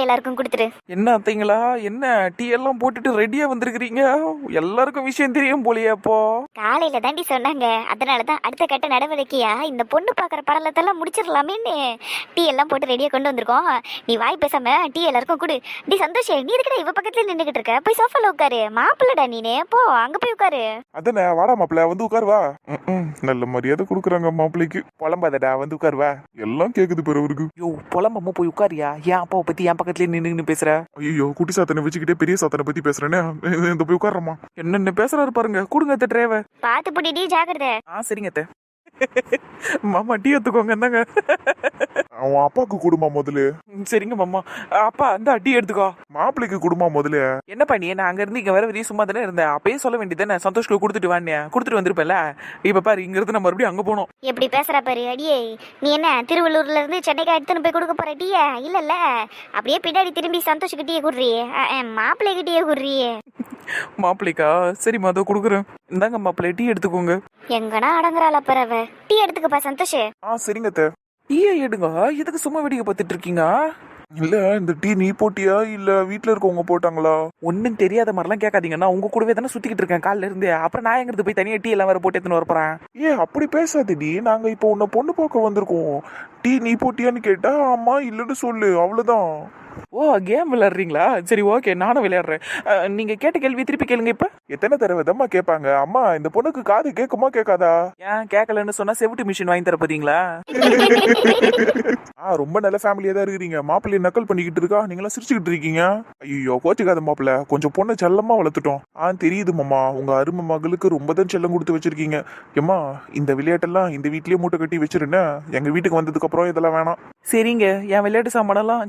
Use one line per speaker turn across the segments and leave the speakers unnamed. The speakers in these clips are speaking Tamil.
எல்லாருக்கும் கொடுத்துரு.
என்ன அத்தைங்களா, என்ன டீ எல்லாம் போட்டுட்டு ரெடியா வந்திருக்கிறீங்க? எல்லாருக்கும் விஷயம் தெரியும் போலியே. அப்போ
காலையில தாண்டி சொன்னாங்க, அதனாலதான் அடுத்த கட்ட நடவடிக்கையா இந்த பொண்ணு பாக்குற படலத்தெல்லாம் முடிச்சிடலாமேன்னு டீ எல்லாம் போட்டு ரெடியா கொண்டு வந்திருக்கோம். நீ வாய் பேசாம டீ எல்லாருக்கும் கொடு. டி சந்தோஷ், நீ எதுக்குடா இவ பக்கத்துல நின்னுகிட்டு இருக்க? போய் சோஃபால உட்காரு. மாப்பிள்ளடா நீனே, போ அங்க போய் உட்காரு.
அதானே, வாடா மாப்பிள்ள வந்து உட்காருவா. நல்ல மரியாதை கொடுக்குறாங்க மாப்பிள்ளைக்கு. புலம்பாதடா, வந்து உட்காருவா. எல்லாம் கேக்குது பிறவருக்கு.
யோ புலம்பமா போய் உட்காரியா? ஏன் அப்பாவை பத்தி என் பக்கத்துலயே நின்னு பேசுற?
ஐயோ, குட்டி சாத்தனை வச்சுக்கிட்டே பெரிய சாத்தனை பத்தி பேசுறேனே. இந்த போய் உட்காரமா.
என்னென்ன பேசுறாரு பாருங்க. கொடுங்க அத்தை டிரைவர்.
பாத்து புடி, ஜாக்கிரதை.
சரிங்க அத்தை. மாமா டீ எடுத்துக்கோங்க. என்னங்க
அவன் அப்பாக்கு குடும்பம் முதல்ல.
சரிங்க மாமா. அப்பா அந்த டீ எடுத்துக்கோ.
மாப்பிள்ளைக்கு குடும்பம் முதல்ல.
என்ன பண்ணி நான் அங்க இருந்து இங்க வர வரையும் சும்மா தானே இருந்தேன். அப்பயே சொல்ல வேண்டியதானே, சந்தோஷ்க்கு கொடுத்துட்டு வானே. கொடுத்துட்டு வந்திருப்பேன்ல. இப்ப பாரு, இங்க இருந்து நம்ம மறுபடியும் அங்க போனோம்.
எப்படி பேசுற பாரு. அடியே, நீ என்ன திருவள்ளூர்ல இருந்து சென்னைக்கு எடுத்துன்னு போய் கொடுக்க போற டீயா? இல்ல அப்படியே பின்னாடி திரும்பி சந்தோஷக்கு டீயை குடுறி, மாப்பிள்ளைக்கு டீயை குடுறி.
மாப்பிள்ளைக்கா? சரி அதோ கொடுக்குறேன். இந்தாங்க மாப்பிள்ளை, டீ எடுத்துக்கோங்க.
எங்கனா அடங்குறாள பறவை. டீ எடுத்துக்கப்பா சந்தோஷ்.
சரிங்க அத்தை.
டீயை எடுங்க. எதுக்கு சும்மா வேடிக்கை பார்த்துட்டு இருக்கீங்க?
இல்ல, இந்த டீ நீ போட்டியா இல்ல வீட்டுல இருக்கவங்க போட்டாங்களா?
ஒன்னும் தெரியாத மாதிரிலாம் கேட்காதீங்கன்னா, உங்க கூடவே தானே சுத்திக்கிட்டு இருக்கேன் காலைல இருந்து. அப்புறம் நான் எங்கிறது போய் தனியா டீ எல்லாம் வேற போட்டு எடுத்துன்னு வரப்போறேன்.
அப்படி பேசாதடி. நாங்க இப்போ உன்னை பொண்ணு பார்க்க வந்திருக்கோம். டீ நீ போட்டியான்னு கேட்டா ஆமா இல்லன்னு சொல்லு, அவ்வளவுதான்.
ஓ, கேம் விளையாடுறீங்களா? சரி ஓகே, நானும் விளையாடுறேன். நீங்க கேட்ட கேள்வி திருப்பி கேளுங்க. இப்ப
எத்தனை தடவை தம்மா கேட்பாங்க? அம்மா, இந்த பொண்ணுக்கு காது கேட்குமா கேட்காதா?
ஏன் கேட்கலன்னு சொன்னா செவிட்டு மிஷின் வாங்கி தர போறீங்களா?
ரொம்ப நல்ல ஃபேமிலியா தான் இருக்கிறீங்க. மாப்பிள்ளைய நக்கல் பண்ணிக்கிட்டு இருக்கா, நீங்களா சிரிச்சுக்கிட்டு இருக்கீங்க. ஐயோ, கோச்சுக்காத மாப்பிள்ள, கொஞ்சம் பொண்ணை செல்லமா வளர்த்துட்டோம். தெரியுது மாமா, உங்க அருமை மகளுக்கு ரொம்ப தான் செல்லம் கொடுத்து வச்சிருக்கீங்க. ஏம்மா, இந்த விளையாட்டெல்லாம் இந்த வீட்லயே மூட்டை கட்டி வச்சிருந்தா, எங்க வீட்டுக்கு வந்ததுக்கு அப்புறம் இதெல்லாம் வேணாம்.
சரிங்க, என் விளையாட்டு சாமானெல்லாம்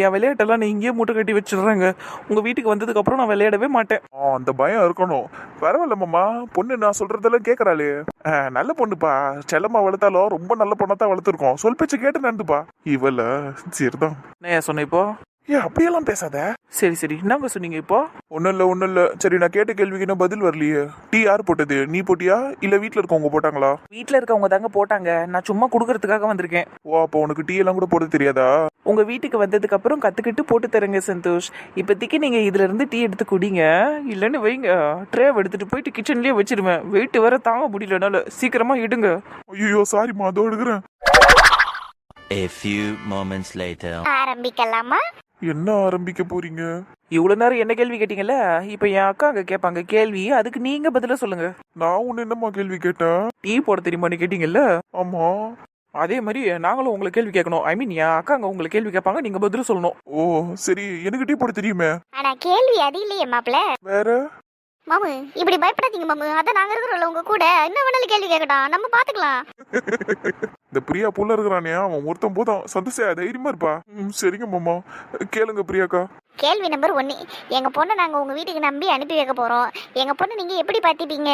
என் விளையாட்டெல்லாம் நீ இங்கேயே மூட்டை கட்டி வச்சிடுறேங்க. உங்க வீட்டுக்கு வந்ததுக்கு அப்புறம் நான் விளையாடவே மாட்டேன்.
அந்த பயம் இருக்கணும். பரவாயில்ல மாமா, பொண்ணு நான் சொல்றதெல்லாம் கேட்கறாளே. நல்ல பொண்ணுப்பா. செல்லமா வளர்த்தாலும் ரொம்ப நல்ல பொண்ணத்தான் வளர்த்துருக்கோம். சொல் பேச்சு கேட்டு நடந்துப்பா. இவள சரிதான்.
நான் சொன்னேன் இப்போ.
அப்படியெல்லாம் பேசாத.
சரி என்னங்க சொன்னீங்க இப்போ?
ஒன்னும் இல்ல. சரி, நான் கேட்ட கேள்விக்கு என்ன பதில் வரலையே. டீ யார் போட்டது? நீ போட்டியா இல்ல வீட்டுல இருக்கவங்க போட்டாங்களா?
வீட்டுல இருக்கவங்க தாங்க போட்டாங்க. நான் சும்மா குடுக்கறதுக்காக வந்திருக்கேன்.
அப்போ உனக்கு டீ எல்லாம் கூட போட தெரியாதா?
உங்க வீட்டுக்கு வந்ததுக்கு அப்புறம் கத்துக்கிட்டு போட்டு தரேங்க சந்தோஷ். இப்போதைக்கு நீங்க இதுல இருந்து டீ எடுத்து குடிங்க. இல்லன்னு வைங்க, ட்ரேவ் எடுத்துட்டு போயிட்டு கிச்சன்லயே வச்சிருவேன். வெயிட் வர தாங்க முடியலனால சீக்கிரமா இடுங்க.
ஐயோ சாரிம்மா, அதோ எடுக்கிறேன்.
A few moments later.
ஆரம்பிக்கலாமா?
என்ன ஆரம்பிக்க போறீங்க?
இவ்வளவு நேரம் என்ன கேள்வி கேட்டீங்கல்ல, இப்ப என் அக்கா அங்க கேட்பாங்க கேள்வி, அதுக்கு நீங்க பதில சொல்லுங்க.
நான் உன்ன என்னம்மா கேள்வி கேட்டேன்?
டீ போட தெரியுமான்னு கேட்டீங்கல்ல,
ஆமா.
அதே மாதிரி நாங்களும் உங்களை கேள்வி கேட்கணும். ஐ மீன் என் அக்கா அங்க உங்களை கேள்வி கேட்பாங்க, நீங்க பதில சொல்லணும்.
ஓ சரி, எனக்கு டீ போட தெரியுமே.
ஆனா கேள்வி அது இல்லையே மாப்பிள்ள.
வேற?
மாமு, இப்படி பயப்படாதீங்க மாமு. அதான் நாங்க இருக்கிறோம்ல உங்க கூட. என்ன வேணாலும் கேள்வி கேட்கட்டும், நம்ம பாத்துக்கலாம்.
இந்த பிரியா புள்ள இருக்கிறானே, அவன் ஒருத்தன் போதான். சந்தோஷ தைரியமா இருப்பா. சரிங்க மாமா, கேளுங்க பிரியாக்கா.
கேள்வி நம்பர் 1. எங்க பொண்ணை நாங்க உங்க வீட்டுக்கு நம்பி அனுப்பி வைக்க போறோம். எங்க பொண்ணு நீங்க எப்படி பாத்துப்பீங்க?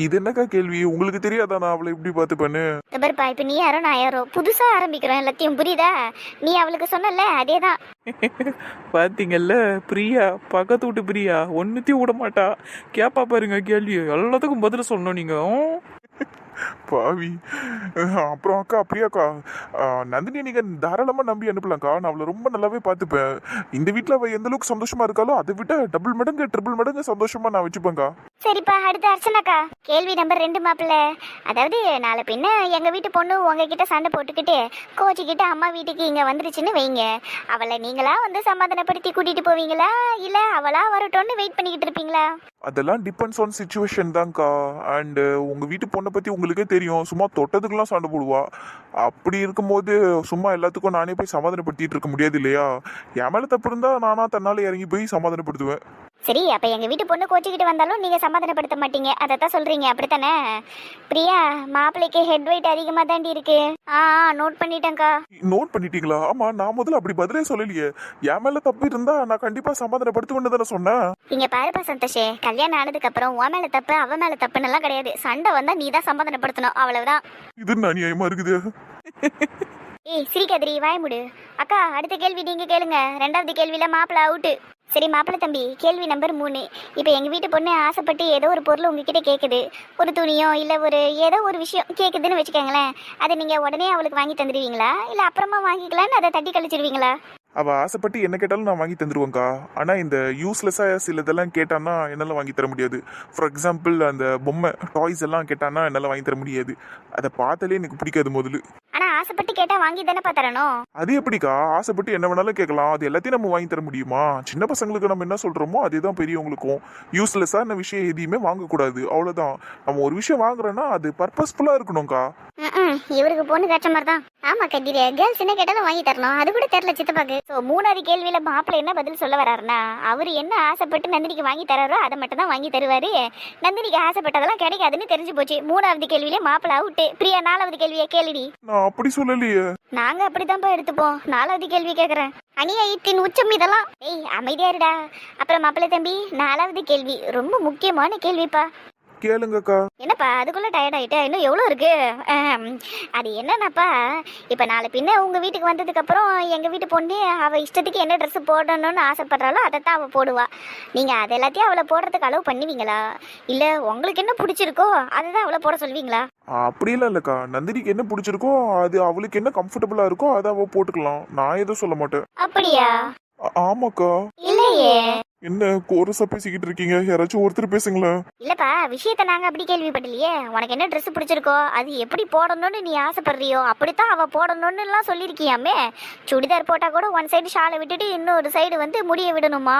இது என்னக்கா கேள்வி? உங்களுக்கு தெரியாதா நான் அவளை எப்படி பாத்துப்பேன்னு?
பாருப்பா, இப்ப நீ யாரோ நான் யாரோ புதுசா ஆரம்பிக்கிறோம் எல்லாத்தையும், புரியுதா? நீ அவளுக்கு சொன்னல அதேதான்.
பாத்தீங்கல்ல, பிரியா பக்கத்து வீட்டு பிரியா ஒன்னுத்தையும் விட மாட்டா. கேப்பா பாருங்க கேள்வி, எல்லாத்துக்கும் பதில சொல்லணும் நீங்க.
பாவி. அப்புறம் அக்கா பிரியாக்கா, நந்தினியை நீங்க தாராளமா நம்பி அனுப்பலாம்க்கா. நான் அவளை ரொம்ப நல்லாவே பார்த்துப்பேன். இந்த வீட்டுல அவ எந்த அளவுக்கு சந்தோஷமா இருக்காளோ அதை விட டபுள் மடங்கு ட்ரிபிள் மடங்கு சந்தோஷமா நான் வச்சுப்பேங்க்கா.
சரிப்பா, அடுத்த அர்ச்சனாக்கா. கேள்வி நம்பர் 2 மாப்பிள்ள. அதாவது நாளை பின்ன எங்க வீட்டு பொண்ணு உங்ககிட்ட சண்டை போட்டுக்கிட்டு கோச்சிக்கிட்டு அம்மா வீட்டுக்கு இங்க வந்துருச்சுன்னு வைங்க. அவளை நீங்களா வந்து சமாதானப்படுத்தி கூட்டிட்டு போவீங்களா, இல்ல அவளா வரட்டும்னு வெயிட் பண்ணிக்கிட்டு இருப்பீங்களா?
அதெல்லாம் டிபெண்ட்ஸ் ஆன் சிச்சுவேஷன் தான்க்கா. அண்ட் உங்க வீட்டு பொண்ணை பத்தி உங்களுக்கே தெரியும். சும்மா தொட்டதுக்கெல்லாம் சண்டை போடுவா. அப்படி இருக்கும்போது சும்மா எல்லாத்துக்கும் நானே போய் சமாதானப்படுத்திட்டு இருக்க முடியாது இல்லையா? என் மேல தப்பு இருந்தா நானா தன்னால இறங்கி போய் சமாதானப்படுத்துவேன்.
சரி, அப்ப எங்க வீட்டு பொண்ணு கோச்சிக்கிட்டு வந்தாலும் நீங்க சமாதானப்படுத்த மாட்டீங்க, அதைத்தான் சொல்றீங்க, அப்படித்தானே? பிரியா, மாப்பிள்ளைக்கு ஹெட் வெயிட் அதிகமா தாண்டி இருக்கு. நோட் பண்ணிட்டேன்க்கா.
நோட் பண்ணிட்டீங்களா? ஆமா, நான் முதல்ல அப்படி பதிலே சொல்லலையே. என் மேல தப்பு இருந்தா நான் கண்டிப்பா சமாதானப்படுத்துவேன்னு தானே சொன்னேன்.
இங்க பாருப்பா சந்தோஷே, கல்யாணம் ஆனதுக்கு அப்புறம் உன் மேல தப்பு அவ மேல தப்புன்னு எல்லாம் கிடையாது. சண்டை வந்தா நீ தான் சமாதானப்படுத்தணும், அவ்வளவுதான்.
இது அநியாயமா இருக்குது.
ஏய் சிரிக்காதிரி, வாய முடு. அக்கா, அடுத்த கேள்வி நீங்க கேளுங்க. 2வது கேள்வியில மாப்பிள்ள அவுட்டு. சரி மாப்பிள்ள தம்பி, கேள்வி நம்பர் 3. இப்போ எங்கள் வீட்டு பொண்ணு ஆசைப்பட்டு ஏதோ ஒரு பொருள் உங்ககிட்ட கேட்குது. ஒரு துணியோ இல்லை ஏதோ ஒரு விஷயம் கேட்குதுன்னு வச்சுக்கோங்களேன். அதை நீங்கள் உடனே அவளுக்கு வாங்கி தந்துடுவீங்களா, இல்லை அப்புறமா வாங்கிக்கலான்னு அதை தட்டி கழிச்சிடுவீங்களா?
அவ ஆசைப்பட்டு என்ன கேட்டாலும் நான் வாங்கி தந்துருவேங்க்கா. ஆனா இந்த யூஸ்லெஸ்ஸா சிலதெல்லாம் கேட்டான்னா என்னால வாங்கி தர முடியாது. ஃபார் எக்ஸாம்பிள் அந்த பொம்மை டாய்ஸ் எல்லாம் கேட்டான்னா என்னால வாங்கி தர முடியாது. அதை பார்த்தாலே எனக்கு பிடிக்காது முதல்ல.
ஆனா ஆசைப்பட்டு கேட்டா வாங்கி தானே தரணும்.
அது எப்படிக்கா ஆசைப்பட்டு என்ன வேணாலும் கேட்கலாம், அது எல்லாத்தையும் நம்ம வாங்கி தர முடியுமா? சின்ன பசங்களுக்கு நம்ம என்ன சொல்றோமோ அதேதான் பெரியவங்களுக்கும். யூஸ்லெஸ்ஸான விஷயம் எதையுமே வாங்கக்கூடாது, அவ்வளவுதான். நம்ம ஒரு விஷயம் வாங்குறோம்னா அது பர்பஸ்ஃபுல்லா இருக்கணும்க்கா.
இவருக்கு பொண்ணு கட்ட மாதிரி தான். ஆமா கதிர, கேர்ள்ஸ் என்ன கேட்டாலும் வாங்கி தரணும், அது கூட தெரியல சித்தப்பாக்கு. ஸோ 3வது கேள்வியில மாப்பிள்ளை என்ன பதில் சொல்ல வர்றாருன்னா, அவரு என்ன ஆசைப்பட்டு நந்தினிக்கு வாங்கி தராரோ அதை மட்டும் தான் வாங்கி தருவாரு. நந்தினிக்கு ஆசைப்பட்டதெல்லாம் கிடைக்காதுன்னு தெரிஞ்சு போச்சு. 3வது கேள்வியிலே மாப்பிள்ளை அவுட்டு. பிரியா 4வது கேள்வியை கேளுடி.
நான் அப்படி சொல்லலையே.
நாங்க அப்படித்தான்ப்பா எடுத்துப்போம். 4வது கேள்வி கேக்குறேன். அநியாயத்தின் உச்சம் இதெல்லாம். ஏய் அமைதியா இருடா. அப்புறம் மாப்பிள்ளை தம்பி, 4வது கேள்வி ரொம்ப முக்கியமான கேள்விப்பா.
கேளுங்கக்கா.
என்னப்பா அதுக்குள்ள டயர்ட் ஆயிட்டா? இன்னும் எவ்வளோ இருக்கு? அது என்னன்னாப்பா, இப்போ நாளை பின்ன உங்க வீட்டுக்கு வந்ததுக்கு அப்புறம் எங்க வீட்டு பொண்ணு அவ இஷ்டத்துக்கு என்ன ட்ரெஸ் போடணும்னு ஆசைப்படுறாளோ அதை தான் அவ போடுவா. நீங்க அது எல்லாத்தையும் அவளை போடுறதுக்கு அளவு பண்ணுவீங்களா, இல்ல உங்களுக்கு என்ன பிடிச்சிருக்கோ அதுதான் அவளை போட சொல்வீங்களா?
அப்படியெல்லாம் இல்லக்கா. நந்தினிக்கு என்ன பிடிச்சிருக்கோ அது அவளுக்கு என்ன கம்ஃபர்டபுளா இருக்கோ அதை அவ போட்டுக்கலாம். நான் எதுவும் சொல்ல மாட்டேன்.
அப்படியா?
ஆமாக்கா.
இல்லையே.
என்ன கோரஸா பேசிக்கிட்டு இருக்கீங்க? யாராச்சும் ஒருத்தர் பேசுங்களேன்.
இல்லப்பா, விஷயத்த நாங்க அப்படி கேள்விப்பட்டலையே. உனக்கு என்ன ட்ரெஸ் பிடிச்சிருக்கோ அது எப்படி போடணும்னு நீ ஆசைப்படுறியோ அப்படித்தான் அவ போடணும்னு எல்லாம் சொல்லியிருக்கியாமே. சுடிதார் போட்டா கூட ஒன் சைடு ஷாலை விட்டுட்டு இன்னொரு சைடு வந்து முடிய விடணுமா.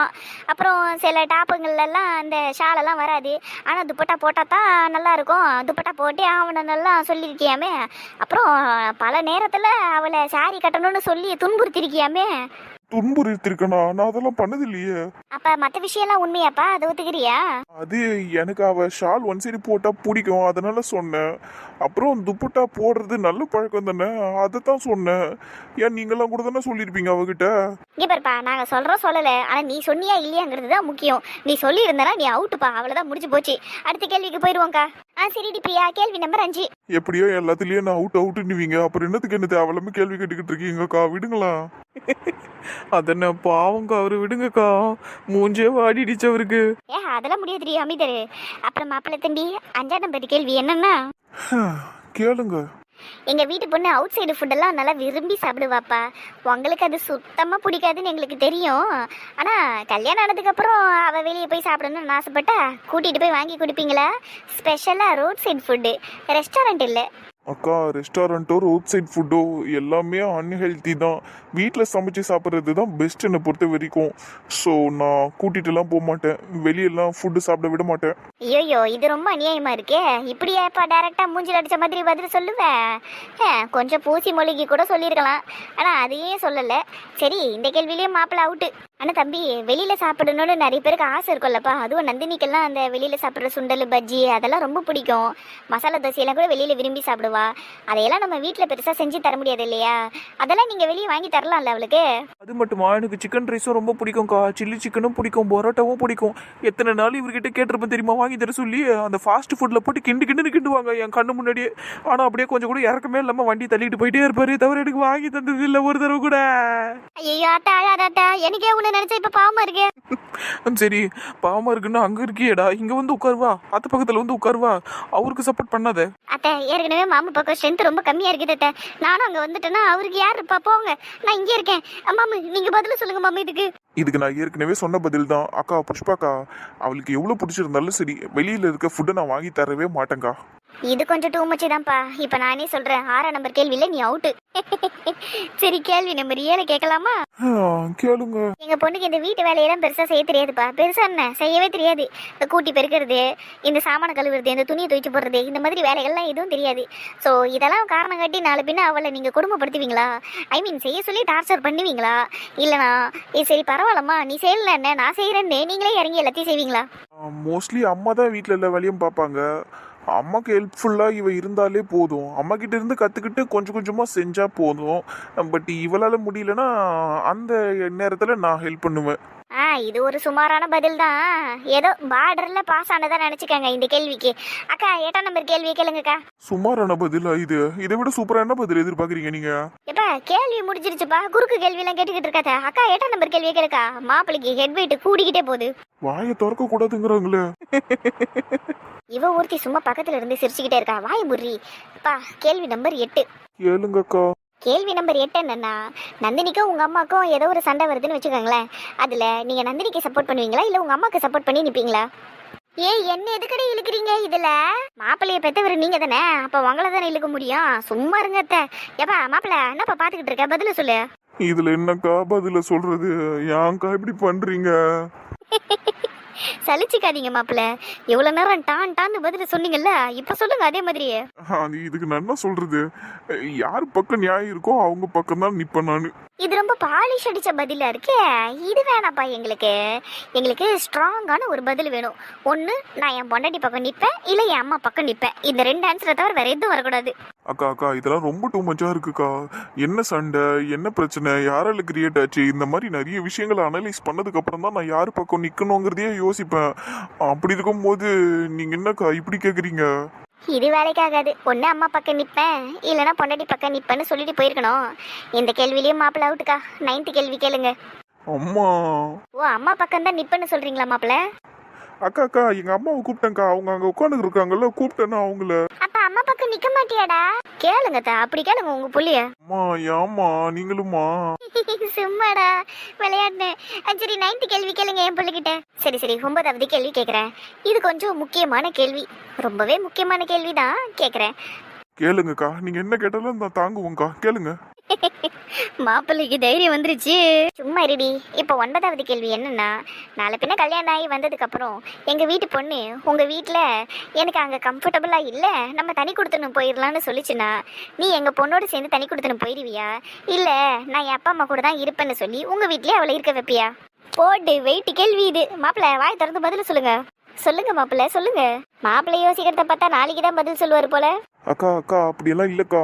அப்புறம் சில டாப்புங்கள்லாம் அந்த ஷாலெல்லாம் வராது, ஆனா துப்பட்டா போட்டா தான் நல்லா இருக்கும், துப்பட்டா போட்டே ஆகணும்னுலாம் சொல்லியிருக்கியாமே. அப்புறம் பல நேரத்துல அவளை சாரி கட்டணும்னு சொல்லி துன்புறுத்திருக்கியாமே.
துன்புறுத்திருக்கனா? நான் அதெல்லாம் பண்ணது இல்லையே.
அப்ப மத்த விஷயம்லாம் உண்மையாப்பா? அதை ஒத்துக்கிறியா?
அது எனக்கு அவ ஷால் ஒன் சைடு போட்டா பிடிக்கும், அதனால சொன்னேன். அப்புறம் துப்பட்டா போடுறது நல்ல பழக்கம் தானே, அதை தான் சொன்னேன். ஏன் நீங்களாம் கூட தானே சொல்லியிருப்பீங்க அவகிட்ட.
இங்க பாருப்பா, நாங்க சொல்றோம் சொல்லல, ஆனா நீ சொன்னியா இல்லையாங்கிறது தான் முக்கியம். நீ சொல்லி இருந்தா நீ அவுட்டுப்பா, அவ்வளவுதான், முடிஞ்சு போச்சு. அடுத்த கேள்விக்கு போயிருவோம்க்கா. சரிடி பிரியா, கேள்வி நம்பர் 5.
எப்படியோ எல்லாத்துலயும் நான் அவுட்டுன்னுவீங்க, அப்புறம் என்னத்துக்கு என்ன தேவையில்லாம கேள்வி கேட்டுக்கிட்டு இருக்கீங்கக்கா? விடுங்களா.
அதென்ன பாவங்க, அவரு விடுங்கக்கா. மூஞ்சே வாடிடுச்சு அவருக்கு.
அதெல்லாம் முடியாதுடி, அமைதரு. அப்புறம் மாப்பிள்ளை தம்பி, 5ஆம் நம்பர் கேள்வி என்னன்னா,
கேளுங்க.
எங்க வீட்டு பொண்ணு அவுட் சைடு ஃபுட்டெல்லாம் நல்லா விரும்பி சாப்பிடுவாப்பா. உங்களுக்கு அது சுத்தமா பிடிக்காதுன்னு எங்களுக்கு தெரியும். ஆனா கல்யாணம் ஆனதுக்கு அப்புறம் அவ வெளியே போய் சாப்பிடணும்னு ஆசைப்பட்டா கூட்டிட்டு போய் வாங்கி கொடுப்பீங்களா? ஸ்பெஷலா ரோட் சைடு ஃபுட்டு, ரெஸ்டாரண்ட் இல்லை.
அக்கா, ரெஸ்டாரண்ட்டோ ரோட் சைட் ஃபுட்டோ எல்லாமே அன்ஹெல்த்தி தான். வீட்டில் சமைச்சு சாப்பிட்றது தான் பெஸ்ட் என்னை பொறுத்த வரைக்கும். ஸோ நான் கூட்டிகிட்டுலாம் போக மாட்டேன், வெளியெல்லாம் ஃபுட்டு சாப்பிட விட மாட்டேன்.
ஐயோ, இது ரொம்ப அநியாயமா இருக்கே. இப்படியாப்பா டைரக்டா மூஞ்சில் அடிச்ச மாதிரி பதில் சொல்லுவேன்? கொஞ்சம் பூசி மொழிகி கூட சொல்லியிருக்கலாம், ஆனா அதையே சொல்லலை. சரி, இந்த கேள்வியிலேயே மாப்பிள்ளை அவுட்டு. ஆனா தம்பி, வெளியில சாப்பிடணும்னு நிறைய பேருக்கு ஆசை இருக்கும்லப்பா. அதுவும் நந்தினிக்கெல்லாம் அந்த வெளியில சாப்பிட்ற சுண்டல் பஜ்ஜி அதெல்லாம் ரொம்ப பிடிக்கும். மசாலா தோசையெல்லாம் கூட வெளியில விரும்பி சாப்பிடுவா. அதையெல்லாம் நம்ம வீட்டில் பெருசா செஞ்சு தர முடியாது இல்லையா? அதெல்லாம் நீங்க வெளியே வாங்கி தரலாம்ல அவளுக்கு.
அது மட்டுமா, எனக்கு சிக்கன் ரைஸும் ரொம்ப பிடிக்கும்க்கா. சில்லி சிக்கனும் பிடிக்கும், பரோட்டாவும் பிடிக்கும். எத்தனை நாள் இவர்கிட்ட கேட்டிருப்பேன் தெரியுமா வாங்கி தர சொல்லி. அந்த ஃபாஸ்ட் ஃபுட்ல போட்டு கிண்டுன்னு கிண்டுவாங்க என் கண்ணு முன்னாடியே. ஆனா அப்படியே கொஞ்சம் கூட இறக்கமே இல்லாம வண்டி தள்ளிட்டு போயிட்டே இருப்பாரு, தவிர எனக்கு வாங்கி தந்தது இல்லை ஒரு தடவை கூட.
ஐயோ ஆட்டா அழாதாட்டா, எனக்கே உன்னை நினைச்சா இப்ப பாவமா இருக்கு.
சரி, பாவமா இருக்குன்னா அங்க இருக்கியேடா, இங்க வந்து உட்காருவா, அத்த பக்கத்துல வந்து உட்காருவா. அவருக்கு சப்போர்ட் பண்ணாத.
அத்தை, ஏற்கனவே மாமா பக்கம் ஸ்ட்ரென்த் ரொம்ப கம்மியா இருக்குது அத்தை. நானும் அங்க வந்துட்டேன்னா அவருக்கு யார் இருப்பா? போங்க, நான் இங்கே இருக்கேன். மாமா நீங்க பதில் சொல்லுங்க மாமா இதுக்கு
நான் ஏற்கனவே சொன்ன பதில் தான் அக்கா. புஷ்பாக்கா, அவளுக்கு எவ்வளவு பிடிச்சிருந்தாலும் சரி வெளியில இருக்க ஃபுட்டை நான் வாங்கி தரவே மாட்டேங்க்கா.
இது கொஞ்சம் டூ மச் தான்ப்பா. இப்ப நானே சொல்றேன், 6ஆம் நம்பர் கேள்வியில நீ அவுட்டு. சரி, கேள்வி நம்பர் 7 கேட்கலாமா?
கேளுங்க.
எங்க பொண்ணுக்கு இந்த வீட்டு வேலையெல்லாம் பெருசா செய்ய தெரியாதுப்பா. பெருசா என்ன செய்யவே தெரியாது. இந்த கூட்டி பெருக்கிறது, இந்த சாமான கழுவுறது, இந்த துணியை துவைச்சு போடுறது, இந்த மாதிரி வேலைகள்லாம் எதுவும் தெரியாது. ஸோ இதெல்லாம் காரணம் காட்டி நாலு பின்ன அவளை நீங்க கொடுமைப்படுத்துவீங்களா? ஐ மீன் செய்ய சொல்லி டார்ச்சர் பண்ணுவீங்களா? இல்லனா சரி பரவாயில்லம்மா நீ செய்யல என்ன நான் செய்யறேன்னு நீங்களே இறங்கி எல்லாத்தையும் செய்வீங்களா?
மோஸ்ட்லி அம்மா தான் வீட்டில் எல்லா வேலையும் பார்ப்பாங்க. அம்மாக்கு ஹெல்ப்ஃபுல்லாக இவ இருந்தாலே போதும். அம்மா கிட்ட இருந்து கற்றுக்கிட்டு கொஞ்சம் கொஞ்சமாக செஞ்சால் போதும். பட் இவளால் முடியலன்னா அந்த நேரத்தில் நான் ஹெல்ப் பண்ணுவேன்.
இது ஒரு சுமாரான பதில் தான். ஏதோ பார்டர்ல பாஸ் ஆனதா நினைச்சுக்கங்க இந்த கேள்விக்கு. அக்கா 8ஆம் நம்பர் கேள்வியை கேளுங்கக்கா.
சுமாரான பதிலா இது? இதை விட சூப்பரான பதில் எதிர்பார்க்குறீங்க நீங்க?
எப்ப கேள்வி முடிஞ்சிருச்சுப்பா, குறுக்கு கேள்வி எல்லாம் கேட்டுக்கிட்டு இருக்காத. அக்கா 8ஆம் நம்பர் கேள்வியை கேளுக்கா. மாப்பிளைக்கு ஹெட் வெயிட் கூடிக்கிட்டே போகுது.
வாயை திறக்க கூடாதுங்கிறாங்களே.
இவ ஒருத்தி சும்மா பக்கத்துல இருந்து சிரிச்சுக்கிட்டே இருக்கா. வாய் முறி. பா, கேள்வி நம்பர் 8
கேளுங்கக்கா.
கேள்வி நம்பர் 8 என்னன்னா, நந்தினிக்கும் உங்க அம்மாக்கும் ஏதோ ஒரு சண்டை வருதுன்னு வச்சுக்கோங்களேன். அதுல நீங்க நந்தினிக்கு சப்போர்ட் பண்ணுவீங்களா இல்ல உங்க அம்மாக்கு சப்போர்ட் பண்ணி நிப்பீங்களா? ஏய், என்ன எதுக்கடி இழுக்கிறீங்க இதுல? மாப்பிள்ளைய பெத்தவர் நீங்க தானே, அப்ப உங்களை தானே இழுக்க முடியும். சும்மா இருங்க அத்தை. ஏப்பா மாப்பிள்ள, என்னப்பா பாத்துக்கிட்டு இருக்க, பதில சொல்லு.
இதுல என்னக்கா பதில சொல்றது? ஏன்க்கா இப்படி பண்றீங்க?
சலிச்சுக்காதீங்க மாப்பிள்ள. எவ்வளவு நேரம் டான் டான்னு பதில சொன்னீங்கல்ல, இப்ப சொல்லுங்க அதே மாதிரியே.
அது இதுக்கு நான் என்ன சொல்றது? யார் பக்கம் நியாயம் இருக்கோ அவங்க பக்கம் தான் நிப்பேன் நானு.
இது ரொம்ப பாலிஷ் அடிச்ச பதிலா இருக்கே. இது வேணாப்பா எங்களுக்கு. எங்களுக்கு ஸ்ட்ராங்கான ஒரு பதில் வேணும். ஒன்று நான் என் பொண்டாட்டி பக்கம் நிற்பேன், இல்லை என் அம்மா பக்கம் நிற்பேன். இந்த 2 ஆன்சரை தவிர வேற எதுவும் வரக்கூடாது.
அக்கா இதெல்லாம் ரொம்ப டூ மச்சா இருக்குக்கா. என்ன சண்டை, என்ன பிரச்சனை, யாரால கிரியேட் ஆச்சு, இந்த மாதிரி நிறைய விஷயங்களை அனலைஸ் பண்ணதுக்கு அப்புறம் தான் நான் யார் பக்கம் நிக்கணுங்கிறதையே யோசிப்பேன். அப்படி இருக்கும்போது நீங்க என்னக்கா இப்படி கேக்குறீங்க?
இது வேலைக்காகாது. ஒன்று அம்மா பக்கம் நிற்பேன், இல்லைன்னா பொண்டாட்டி பக்கம் நிற்பேன்னு சொல்லிட்டு போயிருக்கணும். இந்த கேள்விலையும் மாப்பிள்ள அவுட்டுக்கா. 9th கேள்வி கேளுங்க.
அம்மா.
ஓ, அம்மா பக்கம் தான் நிற்பேன்னு சொல்றீங்களா மாப்பிள்ள?
அக்கா எங்க அம்மாவை கூப்பிட்டேன்க்கா. அவங்க அங்க உட்காந்து இருக்காங்கல்ல, கூப்பிட்டேன்னா அவங்கள.
அப்ப அம்மா பக்கம் நிக்க மாட்டியாடா? கேளுங்க தா, அப்படி கேளுங்க உங்க புள்ளிய.
அம்மா ஏம்மா நீங்களுமா?
சும்மாடா விளையாடுனேன். சரி, 9th கேள்வி கேளுங்க என் பிள்ளைகிட்ட. சரி 9வது கேள்வி கேட்குறேன். இது கொஞ்சம் முக்கியமான கேள்வி, ரொம்பவே முக்கியமான கேள்வி தான் கேட்குறேன்.
கேளுங்கக்கா, நீங்க என்ன கேட்டாலும் நான் தாங்குவோங்க்கா, கேளுங்க.
மாப்பிள்ளைக்கு தைரியம் வந்துருச்சு. சும்மா இருடி. இப்போ 9வது கேள்வி என்னன்னா, நாளை பின்ன கல்யாணம் ஆகி வந்ததுக்கு அப்புறம் எங்க வீட்டு பொண்ணு உங்க வீட்டில் எனக்கு அங்கே கம்ஃபர்டபுளா இல்லை, நம்ம தனி கொடுத்துன்னு போயிடலான்னு சொல்லிச்சுன்னா, நீ எங்க பொண்ணோடு சேர்ந்து தனி கொடுத்துன்னு போயிடுவியா, இல்லை நான் என் அப்பா அம்மா கூட தான் இருப்பேன்னு சொல்லி உங்க வீட்லயே அவளை இருக்க வைப்பியா? போட்டு வெயிட் கேள்வி இது. மாப்பிள்ளை வாய் திறந்து பதில் சொல்லுங்க. சொல்லுங்க மாப்பிள்ளை, சொல்லுங்க. மாப்பிள்ளை யோசிக்கிறத பார்த்தா நாளைக்கு தான் பதில் சொல்லுவார் போல.
அக்கா அப்படியெல்லாம் இல்லக்கா,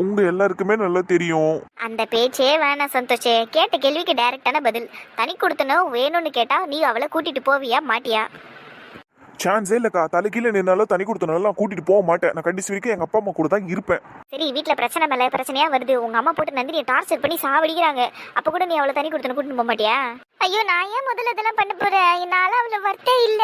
உங்க எல்லாருக்குமே நல்லா தெரியும்.
அந்த பேச்சே வேணாம் சந்தோஷே. கேட்ட கேள்விக்கு டைரக்டான பதில். தனி கொடுத்தனும் வேணும்னு கேட்டா நீ அவளை கூட்டிட்டு போவியா மாட்டியா?
சான்ஸே இல்லக்கா. தலைக்கீழ நின்னாலும் தனி கொடுத்தனால கூட்டிட்டு போக மாட்டேன். நான் கடைசி வரைக்கும் எங்க அப்பா அம்மா கூட தான் இருப்பேன்.
சரி, வீட்டுல பிரச்சனை மேல பிரச்சனையா வருது. உங்க அம்மா போட்டு நந்தினியை டார்ச்சர் பண்ணி சாவடிக்கிறாங்க. அப்ப கூட நீ அவளை தனி கொடுத்தன கூட்டிட்டு போக மாட்டியா? ஐயோ, நான் ஏன் முதல்ல இதெல்லாம் பண்ண போறேன்? என்னால அவளை வர்த்தே இல்ல.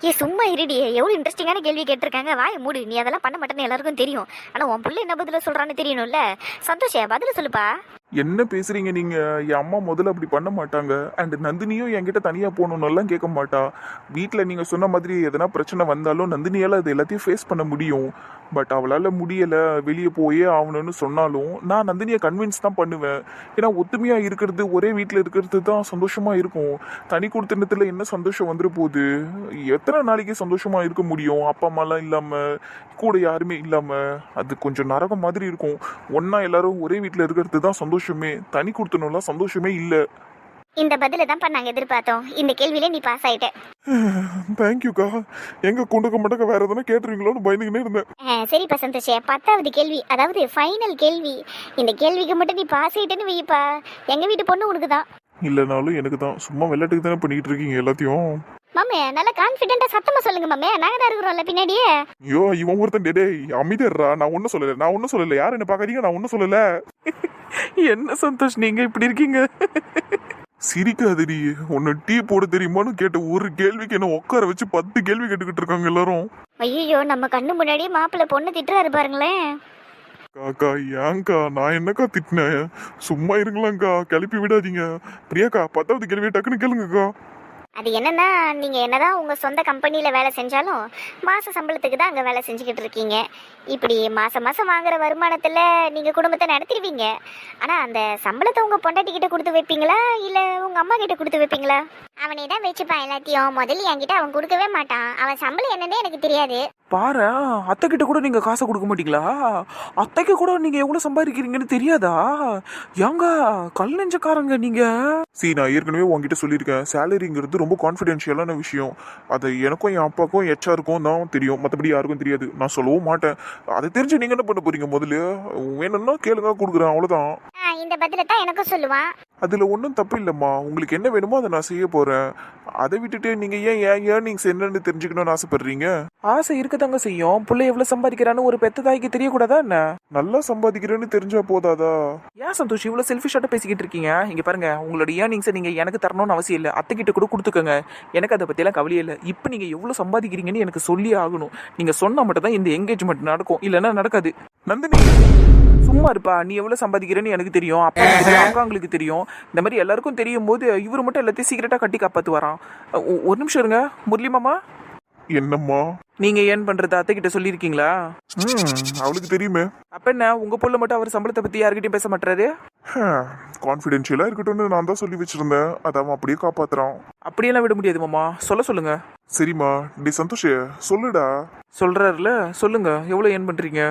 ஏ சும்மா இருடி. எவ்வளவு இன்ட்ரெஸ்டிங்கான கேள்வி கேட்டிருக்காங்க. வாய மூடு. நீ அதெல்லாம் பண்ண மாட்டேன்னு எல்லாருக்கும் தெரியும். ஆனா உன் புள்ள என்ன பதில சொல்றான்னு தெரியணும்ல. சந்தோஷ பதில சொல்லுப்பா.
என்ன பேசுறீங்க நீங்க? என் அம்மா முதல்ல அப்படி பண்ண மாட்டாங்க. அண்ட் நந்தினியும் என்கிட்ட தனியா போகணும்னு எல்லாம் கேட்க மாட்டா. வீட்டில் நீங்க சொன்ன மாதிரி எதனா பிரச்சனை வந்தாலும் நந்தினியால அது எல்லாத்தையும் ஃபேஸ் பண்ண முடியும். பட் அவளால முடியல, வெளியே போயே ஆகணும்னு சொன்னாலும் நான் நந்தினியை கன்வின்ஸ் தான் பண்ணுவேன். ஏன்னா ஒத்துமையா இருக்கிறது, ஒரே வீட்டில் இருக்கிறது தான் சந்தோஷமா இருக்கும். தனி கொடுத்தனத்துல என்ன சந்தோஷம் வந்துட போகுது? எத்தனை நாளைக்கு சந்தோஷமா இருக்க முடியும்? அப்பா அம்மாலாம் இல்லாம, கூட யாருமே இல்லாம, அது கொஞ்சம் நரகம் மாதிரி இருக்கும். ஒன்னா எல்லாரும் ஒரே வீட்டில் இருக்கிறது தான் சந்தோஷமே. தனி கொடுத்தனும்லாம் சந்தோஷமே இல்லை.
இந்த பதில தான் நாங்க எதிர்பார்த்தோம். இந்த கேள்வியில நீ பாஸ் ஆயிட்ட.
தேங்க்யூக்கா. எங்க கொண்டுக்க மாட்டக்க வேற எதனா கேட்டுருவீங்களோன்னு பயந்துக்கினே இருந்தேன்.
சரிப்பா சந்தோஷே. 10வது கேள்வி, அதாவது ஃபைனல் கேள்வி. இந்த கேள்விக்கு மட்டும் நீ பாஸ் ஆயிட்டேன்னு வைப்பா, எங்க வீட்டு பொண்ணு உனக்கு தான்.
இல்லைனாலும் எனக்கு தான். சும்மா விளையாட்டுக்கு தானே பண்ணிட்டு இருக்கீங்க எல்லாத்தையும்.
மாமே நல்லா கான்ஃபிடென்ட்டா சத்தமா சொல்லுங்க மாமே, நாங்க தான் இருக்கிறோம்ல பின்னாடியே.
ஐயோ இவன் ஒருத்தன் டேய் அமைதியர்றா. நான் ஒன்னும் சொல்லல. யாரும் என்ன பாக்காதீங்க, நான் ஒன்னும் சொல்லல.
என்ன சந்தோஷ் நீங்க இப்படி இருக்கீங்க?
சிரிக்காதடி. உன்னை டீ போட தெரியுமான்னு கேட்ட ஒரு கேள்விக்கு என்ன உட்கார வச்சு 10 கேள்வி கேட்டுக்கிட்டு இருக்காங்க எல்லாரும்.
ஐயோ, நம்ம கண்ணு முன்னாடியே மாப்பிள்ளை பொண்ணு திட்டுறாரு பாருங்களேன்.
காக்கா ஏங்கா நான் என்னக்கா திட்டினேன்? சும்மா இருங்களாங்க்கா, கிளப்பி விடாதீங்க. பிரியாக்கா 10வது கேள்வியை டக்குன்னு கேளுங்கக்கா.
அது என்னன்னா, நீங்க என்னதான் உங்க சொந்த கம்பெனியில வேலை செஞ்சாலும் மாச சம்பளத்துக்கு தான் அங்க வேலை செஞ்சுக்கிட்டு இருக்கீங்க. இப்படி மாசம் வாங்குற வருமானத்துல நீங்க குடும்பத்தை நடத்திடுவீங்க. ஆனா அந்த சம்பளத்தை உங்க பொண்டாட்டி கிட்ட கொடுத்து வைப்பீங்களா இல்ல உங்க அம்மா கிட்ட கொடுத்து வைப்பீங்களா? அவனே தான் வச்சுப்பான் எல்லாத்தையும். முதல்ல என்கிட்ட அவன் கொடுக்கவே மாட்டான். அவன் சம்பளம் என்னன்னே எனக்கு தெரியாது.
பாரு, அத்தை கிட்ட கூட நீங்க காசை கொடுக்க மாட்டீங்களா? அத்தைக்கு கூட நீங்க எவ்வளவு சம்பாதிக்கிறீங்கன்னு தெரியாதா? ஏங்க கல் நெஞ்சக்காரங்க நீங்க.
நான் ஏற்கனவே உங்ககிட்ட சொல்லியிருக்கேன், சேலரிங்கிறது ரொம்ப கான்ஃபிடென்ஷியலான விஷயம். அதை எனக்கும் என் அப்பாவுக்கும் ஹெச்ஆருக்கும் தான் தெரியும், மற்றபடி யாருக்கும் தெரியாது. நான் சொல்லவும் மாட்டேன். அதை தெரிஞ்சு நீங்க என்ன பண்ண போறீங்க? முதல்ல வேணும்னா கேளுங்க, கொடுக்குறேன், அவ்வளவுதான்.
இந்த பதில தான் எனக்கும் சொல்லுவான்.
அதுல ஒன்றும் தப்பு இல்லைம்மா. உங்களுக்கு என்ன வேணுமோ அதை நான் செய்ய போறேன். அதை விட்டுட்டு நீங்க ஏன் ஏர்னிங்ஸ் என்னன்னு தெரிஞ்சுக்கணும்னு ஆசைப்படுறீங்க?
ஆசை இருக்கதாங்க செய்யும். புள்ள எவ்வளவு சம்பாதிக்கிறான்னு ஒரு பெத்த தாய்க்கு தெரியக்கூடாதா என்ன?
நல்லா சம்பாதிக்கிறேன்னு தெரிஞ்சா போதாதா?
ஏன் சந்தோஷ் இவ்வளவு செல்ஃபிஷாட்ட பேசிக்கிட்டு இருக்கீங்க? இங்க பாருங்க, உங்களோட ஏர்னிங்ஸை நீங்க எனக்கு தரணும்னு அவசியம் இல்லை. அத்தை கிட்ட கூட கொடுத்துக்கோங்க. எனக்கு அதை பத்தி எல்லாம் கவலையே இல்லை. இப்போ நீங்க எவ்வளவு சம்பாதிக்கிறீங்கன்னு எனக்கு சொல்லி ஆகணும். நீங்க சொன்னா மட்டும் தான் இந்த என்கேஜ்மெண்ட் நடக்கும், இல்லைன்னா நடக்காது.
நந்தினி
சும்மா இருப்பா, நீ எவ்வளவு சம்பாதிக்கிறேன்னு எனக்கு தெரியும், அப்பா தெரியும், அக்காங்களுக்கு தெரியும். இந்த மாதிரி எல்லாருக்கும் தெரியும் போது இவர் மட்டும் எல்லாத்தையும் சீக்கிரட்டா கட்டி காப்பாத்து வரான். ஒரு நிமிஷம் இருங்க. முரளி மாமா,
என்னம்மா?
நீங்க ஏன் பண்றது அத்தை கிட்ட சொல்லியிருக்கீங்களா?
அவளுக்கு தெரியுமே.
அப்ப என்ன உங்க புள்ள மட்டும் அவர் சம்பளத்தை பத்தி யாருக்கிட்டையும் பேச மாட்டாரு?
கான்ஃபிடென்ஷியலா இருக்கட்டும்னு நான் தான் சொல்லி வச்சிருந்தேன். அதை அவன் அப்படியே காப்பாத்துறான்.
அப்படியெல்லாம் விட முடியாது மாமா, சொல்லுங்க.
சரிம்மா, டி சந்தோஷ் சொல்லுடா.
சொல்றாருல, சொல்லுங்க. எவ்வளவு ஏன் பண்றீங்க?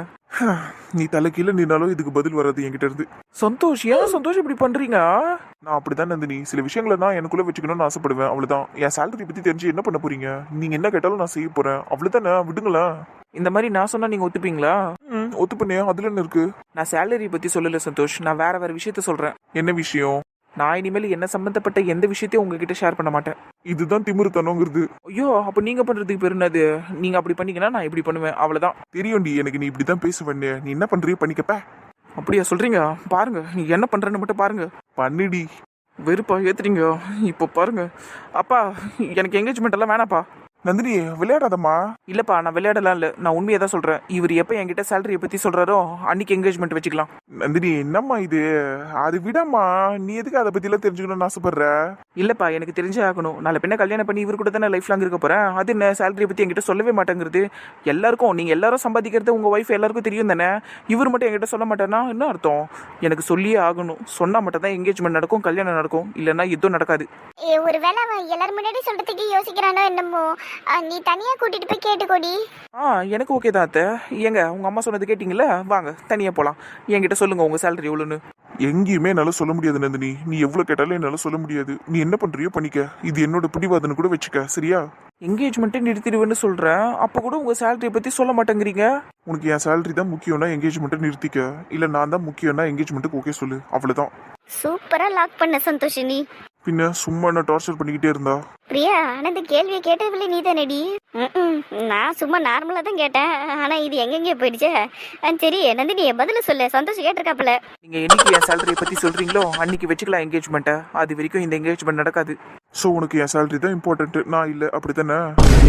நீ தலைக்கீழ நின்னாலும் இதுக்கு பதில் வராது என்கிட்ட இருந்து.
சந்தோஷ், ஏன் சந்தோஷ் இப்படி பண்றீங்க?
நான் அப்படிதான் நந்தினி, சில விஷயங்களை நான் எனக்குள்ள வச்சுக்கணும்னு ஆசைப்படுவேன், அவ்வளவுதான். என் சேலரி பத்தி தெரிஞ்சு என்ன பண்ண போறீங்க? நீங்க என்ன கேட்டாலும் நான் செய்ய போறேன், அவ்வளவுதானே. விடுங்களேன்.
இந்த மாதிரி நான் சொன்னா நீங்க ஒத்துப்பீங்களா?
ஒத்து பண்ணியா? அதுல என்ன இருக்கு?
நான் சேலரி பத்தி சொல்லல சந்தோஷ், நான் வேற விஷயத்த சொல்றேன்.
என்ன விஷயம்?
நான் இனிமேல் என்ன சம்பந்தப்பட்ட எந்த விஷயத்தையும் உங்ககிட்ட ஷேர் பண்ண மாட்டேன்.
இதுதான் திமிருத்தனங்கிறது.
ஐயோ, அப்ப நீங்க பண்றதுக்கு பேரு என்னது? நீங்க அப்படி பண்ணீங்கன்னா நான் இப்படி பண்ணுவேன், அவ்வளவுதான்.
தெரியும்டி எனக்கு, நீ இப்படிதான் பேசுவேன்னு. நீ என்ன பண்றியோ பண்ணிக்கப்ப.
அப்படியா சொல்றீங்க? பாருங்க, நீ என்ன பண்றேன்னு மட்டும் பாருங்க.
பண்ணிடி.
வெறுப்பா ஏத்துறீங்க. இப்போ பாருங்க அப்பா, எனக்கு என்கேஜ்மெண்ட் எல்லாம் வேணாப்பா.
நந்தினி விளையாடாதம்மா.
இல்லப்பா, நான் விளையாடலாம் இல்ல, நான் உண்மையை தான் சொல்றேன். இவர் எப்ப என்கிட்ட சேலரியை பத்தி சொல்றாரோ அன்னைக்கு என்கேஜ்மெண்ட் வச்சுக்கலாம்.
நந்தினி என்னம்மா இது? அது விடம்மா, நீ எதுக்கு அதை பத்தி எல்லாம் தெரிஞ்சுக்கணும்னு ஆசைப்படுற?
இல்லப்பா, எனக்கு தெரிஞ்சே ஆகணும். நாளை பின்ன கல்யாணம் பண்ணி இவர் கூட தானே லைஃப் லாங் இருக்க போறேன். அது என்ன சேலரியை பத்தி என்கிட்ட சொல்லவே மாட்டேங்கிறது? எல்லாருக்கும், நீங்க எல்லாரும் சம்பாதிக்கிறது உங்க ஒய்ஃப் எல்லாருக்கும் தெரியும் தானே. இவர் மட்டும் என்கிட்ட சொல்ல மாட்டேன்னா என்ன அர்த்தம்? எனக்கு சொல்லியே ஆகணும். சொன்னா மட்டும் தான் என்கேஜ்மெண்ட் நடக்கும், கல்யாணம் நடக்கும், இல்லைன்னா எதுவும் நடக்காது.
ஒருவேளை அவன் எல்லாரும் முன்னாடி சொல்றதுக்கு யோசிக்கிறானோ என்னமோ. நீ தனியா கூட்டிட்டு போய் கேட்டுக்கோடி.
எனக்கு ஓகே தான் அத்தை. ஏங்க, உங்க அம்மா சொன்னது கேட்டீங்களா? வாங்க தனியா போலாம். என்கிட்ட சொல்லுங்க உங்க சேலரி எவ்வளோன்னு.
எங்கேயுமே என்னால சொல்ல முடியாது நந்தினி. நீ எவ்வளவு கேட்டாலும் என்னால சொல்ல முடியாது. நீ என்ன பண்றியோ பண்ணிக்க. இது என்னோட பிடிவாதன்னு கூட வச்சுக்க, சரியா?
என்கேஜ்மெண்ட்டே நிறுத்திடுவேன்னு சொல்றேன், அப்ப கூட உங்க சேலரியை பத்தி சொல்ல மாட்டேங்கிறீங்க.
உனக்கு என் சேலரி தான் முக்கியம்னா என்கேஜ்மெண்ட்டை நிறுத்திக்க. இல்ல நான் தான் முக்கியம்னா என்கேஜ்மெண்ட்டுக்கு ஓகே சொல்லு, அவ்வளவுதான்.
சூப்பரா லாக் பண்ண சந்தோஷ். நீ
பின்ன சும்மா என்ன டார்ச்சர் பண்ணிக்கிட்டே இருந்தா?
பிரியா, ஆனா இந்த கேள்வியை கேட்டதில்லை நீ தானடி? நான் சும்மா நார்மலா தான் கேட்டேன். ஆனா இது எங்கெங்கே போயிடுச்சே. சரி நந்தினி, பதில சொல்லு. சந்தோஷம் கேட்டிருக்காப்புல.
நீங்க என்னைக்கு என் சேலரியை பத்தி சொல்றீங்களோ அன்னைக்கு வச்சுக்கலாம் என்கேஜ்மெண்ட்டை. அது வரைக்கும் இந்த என்கேஜ்மெண்ட் நடக்காது.
ஸோ உனக்கு என் சேலரி தான் இம்பார்ட்டன்ட், நான் இல்லை, அப்படித்தானே?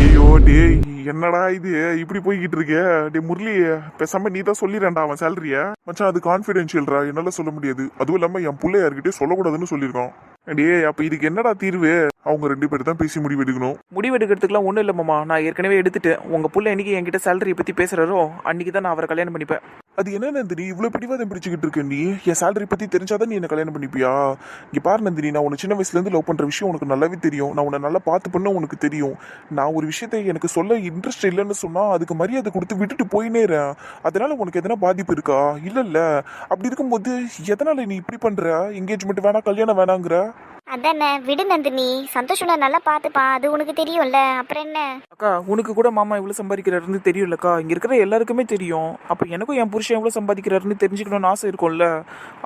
ஐயோ டேய், என்னடா இது இப்படி போய்கிட்டு இருக்கே? டே முரளி, பேசாம நீ தான் சொல்லிடுறா அவன் சேலரிய. மச்சான் அது கான்ஃபிடென்ஷியல்ரா, என்னால சொல்ல முடியாது. அதுவும் இல்லாம என் பிள்ளை யாருக்கிட்டே சொல்லக்கூடாதுன்னு சொல்லியிருக்கான். டே அப்ப இதுக்கு என்னடா தீர்வு? அவங்க 2 பேரும் தான் பேசி முடிவு எடுக்கணும்.
முடிவு எடுக்கிறதுக்குலாம் ஒன்றும் இல்லை மாமா, நான் ஏற்கனவே எடுத்துட்டேன். உங்க புள்ள என்னைக்கு என்கிட்ட சேலரியை பத்தி பேசுறாரோ அன்னைக்கு தான் நான் அவரை கல்யாணம் பண்ணிப்பேன்.
அது என்ன நந்தினி இவ்வளவு பிடிவாதம் பிடிச்சிக்கிட்டு இருக்க? நீ என் சேலரி பத்தி தெரிஞ்சாதான் நீ என்ன கல்யாணம் பண்ணிப்பியா? இங்க பாரு நந்தினி, நான் உன்னை சின்ன வயசுல இருந்து லவ் பண்ற விஷயம் உனக்கு நல்லாவே தெரியும். நான் உன்னை நல்லா பார்த்து பண்ண உனக்கு தெரியும். நான் ஒரு விஷயத்தை எனக்கு சொல்ல இன்ட்ரெஸ்ட் இல்லைன்னு சொன்னா அதுக்கு மரியாதை கொடுத்து விட்டுட்டு போயினேறேன். அதனால உனக்கு எதனா பாதிப்பு இருக்கா? இல்ல. அப்படி இருக்கும்போது எதனால நீ இப்படி பண்ற? என்கேஜ்மெண்ட் வேணா கல்யாணம் வேணாங்கிற?
அதானே, விடு நந்தினி. சந்தோஷம் நல்லா பாத்துப்பான், அது உனக்கு தெரியும்ல, அப்புறம் என்ன?
அக்கா, உனக்கு கூட மாமா எவ்வளவு சம்பாதிக்கிறாருன்னு தெரியும்லக்கா. இங்க இருக்கிற எல்லாருக்குமே தெரியும். அப்ப எனக்கும் என் புருஷன் எவ்வளவு சம்பாதிக்கிறாருன்னு தெரிஞ்சுக்கணும்னு ஆசை இருக்கும்ல.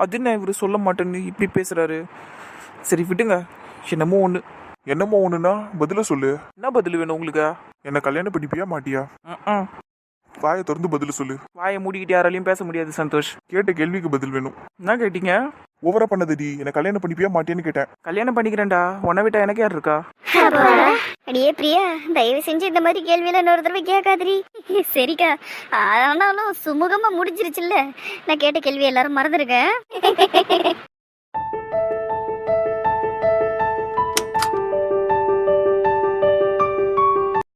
அது என்ன இவரு சொல்ல மாட்டேன்னு இப்படி பேசுறாரு? சரி விடுங்க.
என்னமோ ஒண்ணுன்னா பதில சொல்லு.
என்ன பதில் வேணும் உங்களுக்கு?
என்ன கல்யாணம் பண்ணிப்பியா மாட்டியா? வாயை திறந்து பதில சொல்லு.
வாயை மூடிக்கிட்டு யாராலையும் பேச முடியாது சந்தோஷ்.
கேட்ட கேள்விக்கு பதில் வேணும்.
என்ன கேட்டீங்க?
ஓவரா பண்ணதடி. என்ன கல்யாணம் பண்ணிப்பியா மாட்டியான்னு கேட்டேன்.
கல்யாணம் பண்ணிக்கிறேன்டா. உன்னை விட்டா எனக்கு யார் இருக்கா?
அடியே பிரியா, தயவு செஞ்சு இந்த மாதிரி கேள்வியில இன்னொரு தடவை கேட்காதிரி. சரிக்கா, ஆனாலும் சுமூகமா முடிஞ்சிருச்சுல்ல. நான் கேட்ட கேள்வி எல்லாரும் மறந்துருக்கேன்.